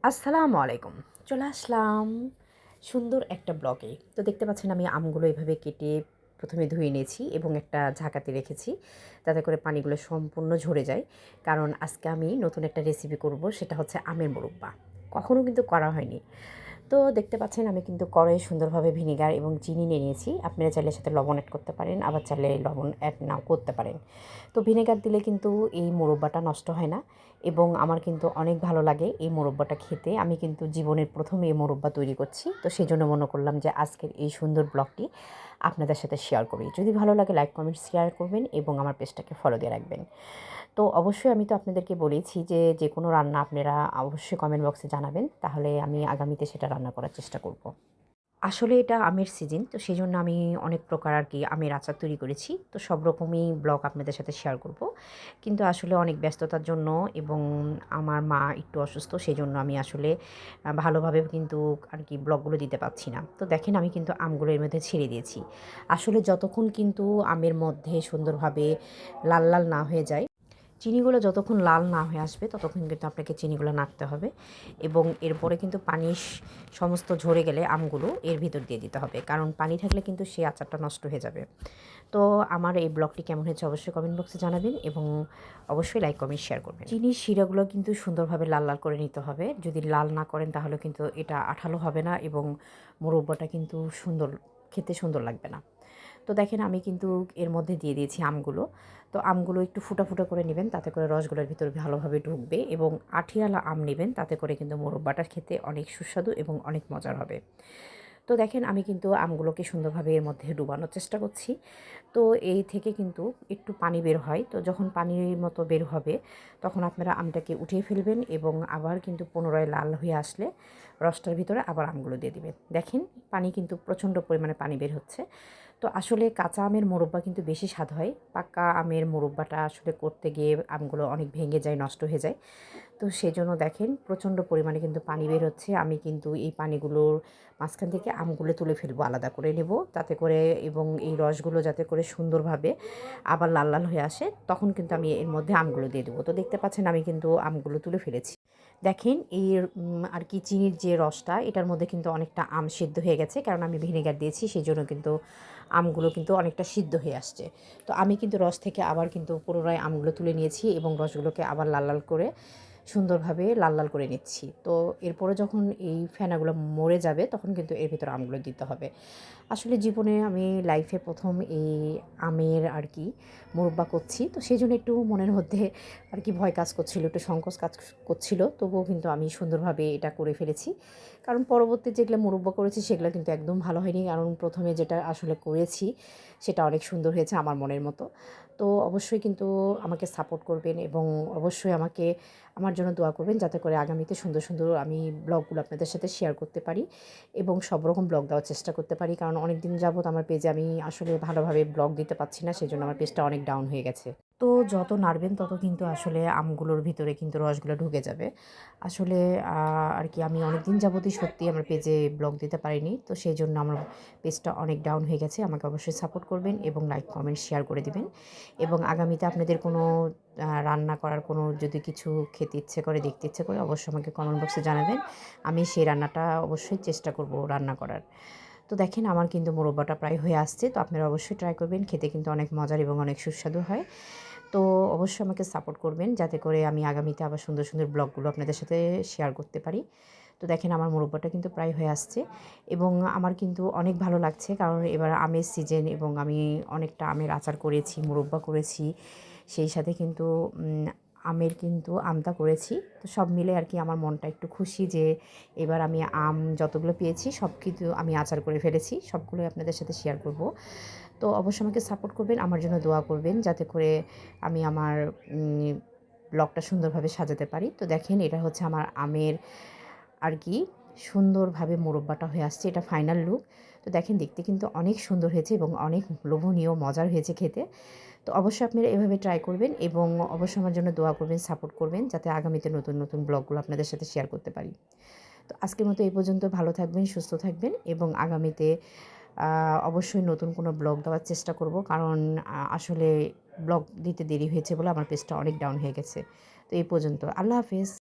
আসসালামু আলাইকুম। চলে আসলাম সুন্দর একটা ব্লগে। তো দেখতে পাচ্ছেন আমি আমগুলো এভাবে কেটে প্রথমে ধুয়ে নিয়েছি এবং একটা ঝাঁকাতে রেখেছি যাতে করে পানিগুলো সম্পূর্ণ ঝরে যায়। কারণ আজকে আমি নতুন একটা রেসিপি করব, সেটা হচ্ছে আমের মোরব্বা। কখনও কিন্তু করা হয়নি। তো দেখতে পাচ্ছেন আমি কিন্তু কড়াইয়ে সুন্দরভাবে ভিনেগার এবং চিনি নিয়ে নিয়েছি। আপনারা চাইলে সাথে লবণ অ্যাড করতে পারেন, আবার চাইলে লবণ অ্যাড নাও করতে পারেন। তো ভিনেগার দিলে কিন্তু এই মোরব্বাটা নষ্ট হয় না এবং আমার কিন্তু অনেক ভালো লাগে এই মোরব্বাটা খেতে। আমি কিন্তু জীবনের প্রথম এই মোরব্বা তৈরি করছি। তো সেজন্য মনে করলাম যে আজকের এই সুন্দর ব্লগটি আপনাদের সাথে শেয়ার করি। যদি ভালো লাগে লাইক, কমেন্ট, শেয়ার করবেন এবং আমার পেজটাকে ফলো দিয়ে রাখবেন। তো অবশ্যই আমি তো আপনাদেরকে বলেছি যে যেকোনো রান্না আপনারা অবশ্যই কমেন্ট বক্সে জানাবেন। তাহলে আমি আগামীতে সেটা রান্না করার চেষ্টা করব। আসলে এটা আমের সিজন, তো সেজন্য আমি অনেক প্রকার আর কি আমের আচার তৈরি করেছি। তো সব রকমই ব্লগ আপনাদের সাথে শেয়ার করব। কিন্তু আসলে অনেক ব্যস্ততার জন্য এবং আমার মা একটু অসুস্থ, সেজন্য আমি আসলে ভালোভাবে কিন্তু আর কি ব্লগগুলো দিতে পারছি না। তো দেখেন আমি কিন্তু আমগুলো এর মধ্যে ছেড়ে দিয়েছি। আসলে যতক্ষণ কিন্তু আমের মধ্যে সুন্দরভাবে লাল লাল না হয়ে যায়, চিনিগুলো যতক্ষণ লাল না হয়ে আসবে ততক্ষণ কিন্তু আপনাকে চিনিগুলো নাড়তে হবে এবং এরপরে কিন্তু পানি সমস্ত ঝরে গেলে আমগুলো এর ভিতর দিয়ে দিতে হবে, কারণ পানি থাকলে কিন্তু সেই আচারটা নষ্ট হয়ে যাবে। তো আমার এই ব্লগটি কেমন হয়েছে অবশ্যই কমেন্ট বক্সে জানাবেন এবং অবশ্যই লাইক, কমেন্ট, শেয়ার করবেন। চিনির শিরাগুলো কিন্তু সুন্দরভাবে লাল লাল করে নিতে হবে। যদি লাল না করেন তাহলে কিন্তু এটা আঠালো হবে না এবং মুরব্বাটা কিন্তু খেতে সুন্দর লাগবে না। তো দেখেন আমি কিন্তু এর মধ্যে দিয়ে দিয়েছি আমগুলো। তো আমগুলো একটু ফুটা ফুটা করে নেবেন, তাতে করে রসগুলোর ভিতরে ভালোভাবে ঢুকবে এবং আঠিয়ালা আম নেবেন, তাতে করে কিন্তু মোরব্বাটা খেতে অনেক সুস্বাদু এবং অনেক মজার হবে। তো দেখেন আমি কিন্তু আমগুলোকে সুন্দরভাবে এর মধ্যে ডুবানোর চেষ্টা করছি। তো এই থেকে কিন্তু একটু পানি বের হয়। তো যখন পানির মতো বের হবে তখন আপনারা আমটাকে উঠিয়ে ফেলবেন এবং আবার কিন্তু পুনরায় লাল হয়ে আসলে রসটার ভিতরে আবার আমগুলো দিয়ে দিবেন। দেখেন পানি কিন্তু প্রচণ্ড পরিমাণে পানি বের হচ্ছে। তো আসলে কাঁচা আমের মোরব্বা কিন্তু বেশি স্বাদ হয়। পাকা আমের মোরব্বাটা আসলে করতে গিয়ে আমগুলো অনেক ভেঙে যায়, নষ্ট হয়ে যায়। তো সেজন্য দেখেন প্রচণ্ড পরিমাণে কিন্তু পানি বের হচ্ছে। আমি কিন্তু এই পানিগুলোর মাঝখান থেকে আমগুলো তুলে ফেলবো, আলাদা করে নেব, তাতে করে এবং এই রসগুলো যাতে করে সুন্দরভাবে আবার লাল লাল হয়ে আসে, তখন কিন্তু আমি এর মধ্যে আমগুলো দিয়ে দেবো। তো দেখতে পাচ্ছেন আমি কিন্তু আমগুলো তুলে ফেলেছি। দেখেন এর আর কি চিনির যে রসটা, এটার মধ্যে কিন্তু অনেকটা আম সিদ্ধ হয়ে গেছে, কারণ আমি ভিনেগার দিয়েছি, সেই জন্য কিন্তু আমগুলো কিন্তু অনেকটা সিদ্ধ হয়ে আসছে। তো আমি কিন্তু রস থেকে আবার কিন্তু পুনরায় আমগুলো তুলে নিয়েছি এবং রসগুলোকে আবার লাল লাল করে সুন্দরভাবে লাল লাল করে নিচ্ছি। তো এরপরে যখন এই ফেনাগুলো মরে যাবে তখন কিন্তু এর ভিতরে আমগুলো দিতে হবে। আসলে জীবনে আমি লাইফে প্রথম এই আমের আর কি মোরব্বা করছি, তো সেই জন্য একটু মনের মধ্যে আর কি ভয় কাজ করছিল, একটু সংকোচ কাজ করছিল। তবুও কিন্তু আমি সুন্দরভাবে এটা করে ফেলেছি, কারণ পরবর্তী যেগুলো মোরব্বা করেছি সেগুলো কিন্তু একদম ভালো হয়নি, কারণ প্রথমে যেটা আসলে করেছি সেটা অনেক সুন্দর হয়েছে আমার মনের মতো। তো অবশ্যই কিন্তু আমাকে সাপোর্ট করবেন এবং অবশ্যই আমাকে আমার জন্য দোয়া করবেন, যাতে করে আগামীতে সুন্দর সুন্দর আমি ব্লগগুলো আপনাদের সাথে শেয়ার করতে পারি এবং সব রকম ব্লগ দেওয়ার চেষ্টা করতে পারি। কারণ অনেক দিন যাবত আমার পেজে আমি আসলে ভালোভাবে ব্লগ দিতে পারছি না, সেজন্য আমার পেজটা অনেক ডাউন হয়ে গেছে। তো যত নাড়বেন তত কিন্তু আসলে আমগুলোর ভিতরে কিন্তু রসগুলো ঢুকে যাবে। আসলে আর কি আমি অনেক দিন যাবতই সত্যি আমার পেজে ব্লগ দিতে পারিনি, তো সেই জন্য আমার পেজটা অনেক ডাউন হয়ে গেছে। আমাকে অবশ্যই সাপোর্ট করবেন এবং লাইক, কমেন্ট, শেয়ার করে দিবেন এবং আগামীতে আপনাদের কোনো রান্না করার কোনো যদি কিছু খেতে ইচ্ছে করে, দেখতে ইচ্ছে করে, অবশ্যই আমাকে কমেন্ট বক্সে জানাবেন। আমি সেই রান্নাটা অবশ্যই চেষ্টা করব রান্না করার। তো দেখেন আমার কিন্তু মোরব্বাটা প্রায় হয়ে আসছে। তো আপনারা অবশ্যই ট্রাই করবেন, খেতে কিন্তু অনেক মজার এবং অনেক সুস্বাদু হয়। তো অবশ্যই আমাকে সাপোর্ট করবেন, যাতে করে আমি আগামীতে আবার সুন্দর সুন্দর ব্লগগুলো আপনাদের সাথে শেয়ার করতে পারি। তো দেখেন আমার মোরব্বাটা কিন্তু প্রায় হয়ে আসছে এবং আমার কিন্তু অনেক ভালো লাগছে, কারণ এবার আমের সিজন এবং আমি অনেকটা আমের আচার করেছি, মোরব্বা করেছি, সেই সাথে কিন্তু আমের কিন্তু আমটা করেছি। তো সব মিলে আর কি আমার মনটা একটু খুশি যে এবার আমি আম যতগুলো পেয়েছি সব কিন্তু আমি আচার করে ফেলেছি, সবগুলোই আপনাদের সাথে শেয়ার করব। তো অবশ্যই আমাকে সাপোর্ট করবেন, আমার জন্য দোয়া করবেন, যাতে করে আমি আমার ব্লগটা সুন্দরভাবে সাজাতে পারি। তো দেখেন এটা হচ্ছে আমার আমের আর কি সুন্দরভাবে মোরব্বাটা হয়ে আসছে, এটা ফাইনাল লুক। তো দেখেন দেখতে কিন্তু অনেক সুন্দর হয়েছে এবং অনেক লোভনীয় মজার হয়েছে খেতে। তো অবশ্যই আপনারা এভাবে ট্রাই করবেন এবং অবশ্যই আমার জন্য দোয়া করবেন, সাপোর্ট করবেন, যাতে আগামীতে নতুন নতুন ব্লগগুলো আপনাদের সাথে শেয়ার করতে পারি। তো আজকের মতো এই পর্যন্ত। ভালো থাকবেন, সুস্থ থাকবেন এবং আগামীতে অবশ্যই নতুন কোনো ব্লগ দেওয়ার চেষ্টা করব, কারণ আসলে ব্লগ দিতে দেরি হয়েছে বলে আমার পেজটা অনেক ডাউন হয়ে গেছে। তো এই পর্যন্ত। আল্লাহ হাফেজ।